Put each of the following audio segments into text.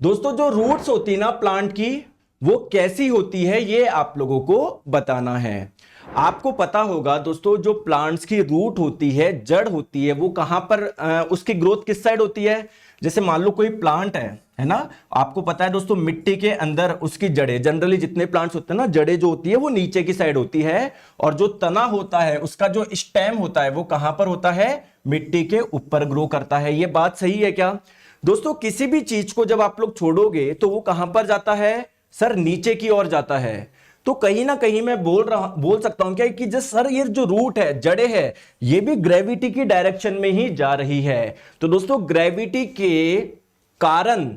दोस्तों जो रूट्स होती है ना प्लांट की, वो कैसी होती है ये आप लोगों को बताना है। आपको पता होगा दोस्तों, जो प्लांट्स की रूट होती है, जड़ होती है, वो कहां पर उसकी ग्रोथ किस साइड होती है। जैसे मान लो कोई प्लांट है ना, आपको पता है दोस्तों मिट्टी के अंदर उसकी जड़ें, जनरली जितने प्लांट्स होते हैं ना, जड़ें जो होती है वो नीचे की साइड होती है, और जो तना होता है उसका जो स्टेम होता है वो कहां पर होता है, मिट्टी के ऊपर ग्रो करता है। ये बात सही है क्या दोस्तों? किसी भी चीज को जब आप लोग छोड़ोगे तो वो कहां पर जाता है सर, नीचे की ओर जाता है। तो कहीं ना कहीं मैं बोल सकता हूं क्या कि जो सर ये जो रूट है, जड़ें है, ये भी ग्रेविटी की डायरेक्शन में ही जा रही है। तो दोस्तों ग्रेविटी के कारण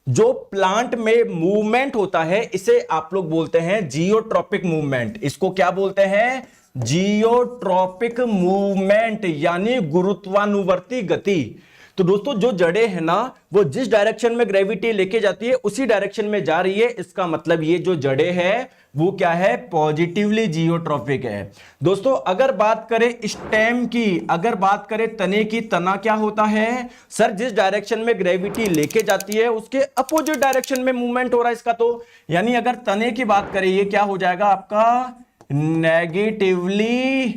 जो प्लांट में मूवमेंट होता है, इसे आप लोग बोलते हैं जियोट्रॉपिक मूवमेंट। इसको क्या बोलते हैं? जियोट्रॉपिक मूवमेंट, यानी गुरुत्वानुवर्ती गति। तो दोस्तों जो जड़ें हैं ना, वो जिस डायरेक्शन में ग्रेविटी लेके जाती है उसी डायरेक्शन में जा रही है। इसका मतलब ये जो जड़ें हैं वो क्या है, पॉजिटिवली जियोट्रॉपिक है। दोस्तों अगर बात करें स्टेम की, अगर बात करें तने की, तना क्या होता है सर, जिस डायरेक्शन में ग्रेविटी लेके जाती है उसके अपोजिट डायरेक्शन में मूवमेंट हो रहा है इसका। तो यानी अगर तने की बात करें, ये क्या हो जाएगा आपका, नेगेटिवली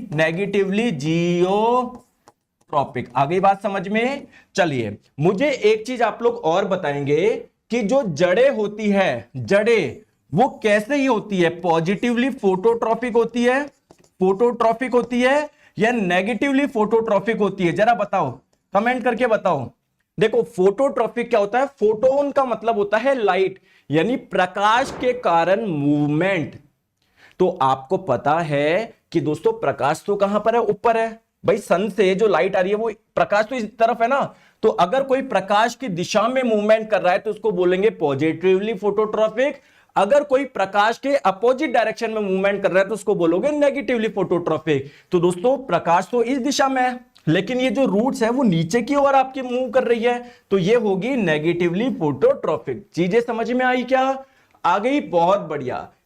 जियोट्रॉपिक। आ गई बात समझ में? चलिए मुझे एक चीज आप लोग और बताएंगे कि जो जड़ें होती है, जड़ें वो कैसे ही होती है, पॉजिटिवली फोटोट्रॉपिक होती है, फोटोट्रॉपिक होती है, या नेगेटिवली फोटोट्रॉपिक होती है? जरा बताओ, कमेंट करके बताओ। देखो फोटोट्रॉपिक क्या होता है, फोटोन का मतलब होता है लाइट, यानी प्रकाश के कारण मूवमेंट। तो आपको पता है कि दोस्तों प्रकाश तो कहां पर है, ऊपर है भाई, सन से जो लाइट आ रही है वो प्रकाश तो इस तरफ है ना। तो अगर कोई प्रकाश की दिशा में मूवमेंट कर रहा है तो उसको बोलेंगे पॉजिटिवली फोटोट्रॉपिक। अगर कोई प्रकाश के अपोजिट डायरेक्शन में मूवमेंट कर रहा है तो उसको बोलोगे नेगेटिवली फोटोट्रॉपिक। तो दोस्तों प्रकाश तो इस दिशा में है, लेकिन ये जो रूट्स है वो नीचे की ओर आपकी मूव कर रही है, तो ये होगी नेगेटिवली फोटोट्रॉपिक। चीजें समझ में आई क्या? आ गई, बहुत बढ़िया।